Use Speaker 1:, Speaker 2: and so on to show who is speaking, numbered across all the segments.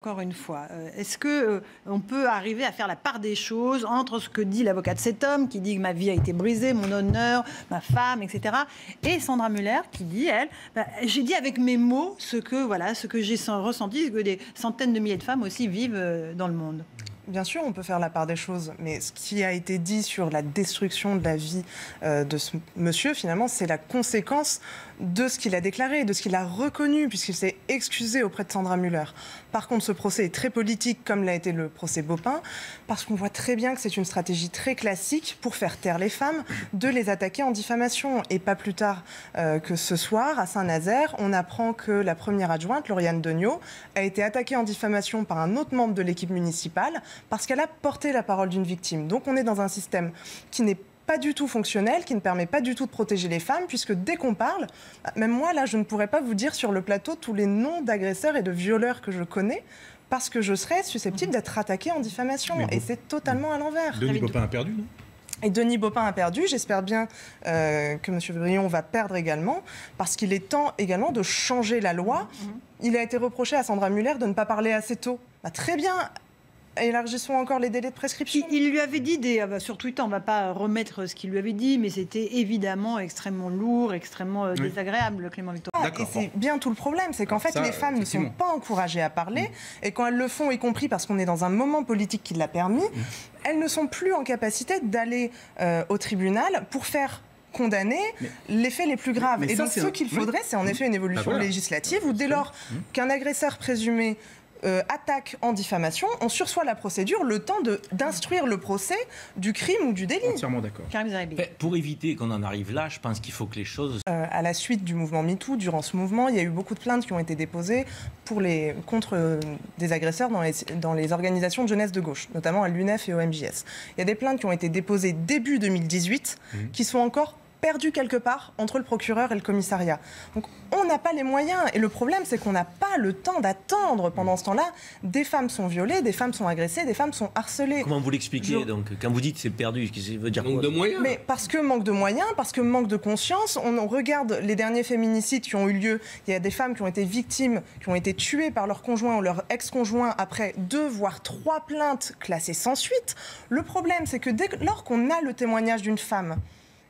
Speaker 1: Encore une fois, est-ce que on peut arriver à faire la part des choses entre ce que dit l'avocat de cet homme, qui dit que ma vie a été brisée, mon honneur, ma femme, etc., et Sandra Muller, qui dit, elle, j'ai dit avec mes mots ce que j'ai ressenti, ce que des centaines de milliers de femmes aussi vivent dans le monde.
Speaker 2: Bien sûr, on peut faire la part des choses, mais ce qui a été dit sur la destruction de la vie de ce monsieur, finalement, c'est la conséquence de ce qu'il a déclaré, de ce qu'il a reconnu, puisqu'il s'est excusé auprès de Sandra Muller. Par contre, ce procès est très politique, comme l'a été le procès Beaupin, parce qu'on voit très bien que c'est une stratégie très classique pour faire taire les femmes, de les attaquer en diffamation. Et pas plus tard que ce soir, à Saint-Nazaire, on apprend que la première adjointe, Lauriane Degnaud, a été attaquée en diffamation par un autre membre de l'équipe municipale, parce qu'elle a porté la parole d'une victime. Donc on est dans un système qui n'est pas du tout fonctionnel, qui ne permet pas du tout de protéger les femmes, puisque dès qu'on parle, même moi là, je ne pourrais pas vous dire sur le plateau tous les noms d'agresseurs et de violeurs que je connais, parce que je serais susceptible d'être attaquée en diffamation. Et c'est totalement à l'envers.
Speaker 3: Denis Beaupin a perdu, non ?
Speaker 2: Et Denis Beaupin a perdu. J'espère bien que M. Brion va perdre également, parce qu'il est temps également de changer la loi. Il a été reproché à Sandra Muller de ne pas parler assez tôt. Très bien. Élargissons encore les délais de prescription.
Speaker 1: Il lui avait dit, sur Twitter, on ne va pas remettre ce qu'il lui avait dit, mais c'était évidemment extrêmement lourd, extrêmement désagréable, Clément Victorin.
Speaker 2: Et c'est bien tout le problème, c'est qu'en fait, les femmes ne sont pas encouragées à parler, et quand elles le font, y compris parce qu'on est dans un moment politique qui l'a permis, elles ne sont plus en capacité d'aller au tribunal pour faire condamner les faits les plus graves. Et donc, ce qu'il faudrait, c'est en effet une évolution législative où, dès lors qu'un agresseur présumé attaque en diffamation, on sursoit la procédure, le temps d'instruire le procès du crime ou du délit.
Speaker 3: Entièrement d'accord.
Speaker 4: Pour éviter qu'on en arrive là, je pense qu'il faut que les choses...
Speaker 2: à la suite du mouvement MeToo, durant ce mouvement, il y a eu beaucoup de plaintes qui ont été déposées contre des agresseurs dans les organisations de jeunesse de gauche, notamment à l'UNEF et au MJS. Il y a des plaintes qui ont été déposées début 2018, qui sont encore perdu quelque part entre le procureur et le commissariat. Donc on n'a pas les moyens. Et le problème, c'est qu'on n'a pas le temps d'attendre. Pendant ce temps-là, des femmes sont violées, des femmes sont agressées, des femmes sont harcelées.
Speaker 4: Comment vous l'expliquez donc? Quand vous dites c'est perdu, ça veut dire
Speaker 5: manque de moyens.
Speaker 2: Mais parce que manque de moyens, parce que manque de conscience. On regarde les derniers féminicides qui ont eu lieu. Il y a des femmes qui ont été victimes, qui ont été tuées par leur conjoint ou leur ex-conjoint après 2 voire 3 plaintes classées sans suite. Le problème, c'est que lors qu'on a le témoignage d'une femme,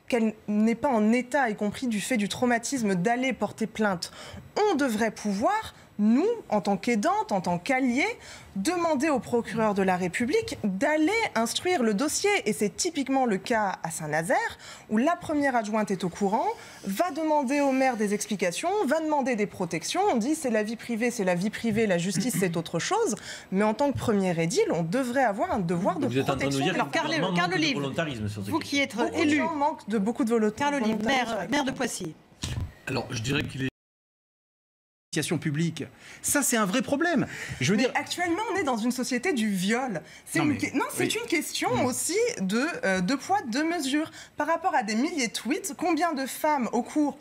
Speaker 2: qu'elle n'est pas en état, y compris du fait du traumatisme, d'aller porter plainte, on devrait pouvoir, nous, en tant qu'aidantes, en tant qu'alliés, demander au procureur de la République d'aller instruire le dossier. Et c'est typiquement le cas à Saint-Nazaire, où la première adjointe est au courant, va demander au maire des explications, va demander des protections. On dit c'est la vie privée, la justice c'est autre chose. Mais en tant que premier édile, on devrait avoir un devoir de protection.
Speaker 4: Vous êtes en train de nous dire
Speaker 1: Alors, Carl Olive, vous qui êtes élu,
Speaker 2: gens manquent de beaucoup de volonté.
Speaker 1: Carl Olive, maire de Poissy.
Speaker 3: Alors, je dirais qu'il est publique. Ça, c'est un vrai problème. Je veux dire,
Speaker 2: actuellement, on est dans une société du viol. C'est une question aussi de poids, de mesure. Par rapport à des milliers de tweets, combien de femmes au cours...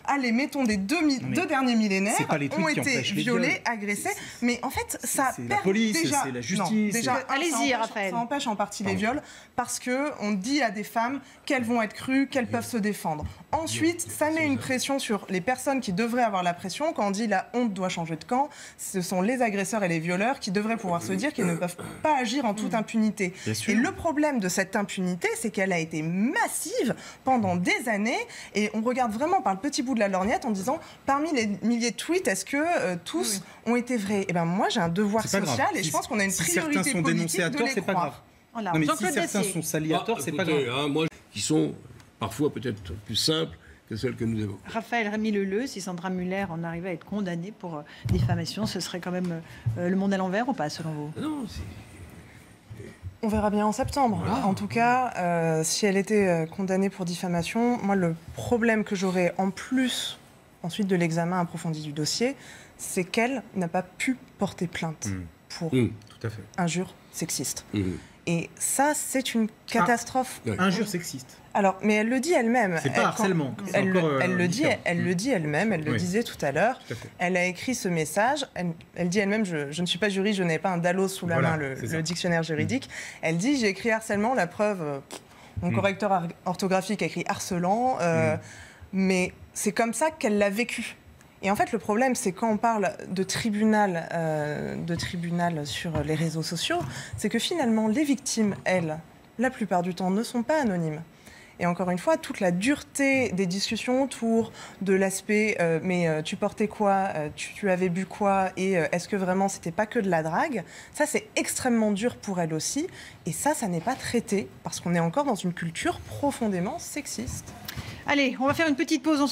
Speaker 2: Allez, mettons des deux derniers millénaires ont été violées, agressées. Mais en fait, ça
Speaker 3: c'est
Speaker 2: perd
Speaker 3: la police,
Speaker 2: déjà...
Speaker 3: c'est la justice.
Speaker 1: Allez-y, Raphaël.
Speaker 2: Ça empêche en partie les viols parce qu'on dit à des femmes qu'elles vont être crues, qu'elles peuvent se défendre. Ensuite, ça met une pression sur les personnes qui devraient avoir la pression. Quand on dit la honte doit changer de camp, ce sont les agresseurs et les violeurs qui devraient pouvoir se dire qu'ils ne peuvent pas agir en toute impunité. Et le problème de cette impunité, c'est qu'elle a été massive pendant des années. Et on regarde vraiment par le petit bout de la lorgnette en disant parmi les milliers de tweets, est-ce que tous ont été vrais? Eh ben moi j'ai un devoir social et je pense qu'on a une priorité
Speaker 3: certains sont
Speaker 2: politique
Speaker 3: dénoncés à
Speaker 2: de
Speaker 3: tort,
Speaker 2: les
Speaker 3: c'est pas grave.
Speaker 1: Voilà.
Speaker 3: Non, mais si certains sont salis à tort, c'est pas grave.
Speaker 5: Moi, qui sont parfois peut-être plus simples que celles que nous évoquons.
Speaker 1: Raphaël Rémy-Leleu, si Sandra Muller en arrivait à être condamnée pour diffamation, ce serait quand même le monde à l'envers ou pas, selon vous?
Speaker 5: Non,
Speaker 2: On verra bien en septembre. Voilà. En tout cas, si elle était condamnée pour diffamation, moi, le problème que j'aurais en plus, ensuite de l'examen approfondi du dossier, c'est qu'elle n'a pas pu porter plainte pour
Speaker 3: tout à fait.
Speaker 2: injure sexiste. Et ça, c'est une catastrophe.
Speaker 3: Injure sexiste.
Speaker 2: Alors, mais elle le dit elle-même.
Speaker 3: C'est pas harcèlement.
Speaker 2: Elle le dit elle-même, elle le disait tout à l'heure. Elle a écrit ce message. Elle dit elle-même, je ne suis pas juriste, je n'ai pas un DALO sous la main, le dictionnaire juridique. Elle dit, j'ai écrit harcèlement, la preuve, mon correcteur orthographique a écrit harcelant, mais c'est comme ça qu'elle l'a vécu. Et en fait, le problème, c'est quand on parle de tribunal sur les réseaux sociaux, c'est que finalement, les victimes, elles, la plupart du temps, ne sont pas anonymes. Et encore une fois, toute la dureté des discussions autour de l'aspect mais tu portais quoi, tu avais bu quoi, et est-ce que vraiment c'était pas que de la drague, ça c'est extrêmement dur pour elle aussi, et ça n'est pas traité parce qu'on est encore dans une culture profondément sexiste.
Speaker 1: Allez, on va faire une petite pause.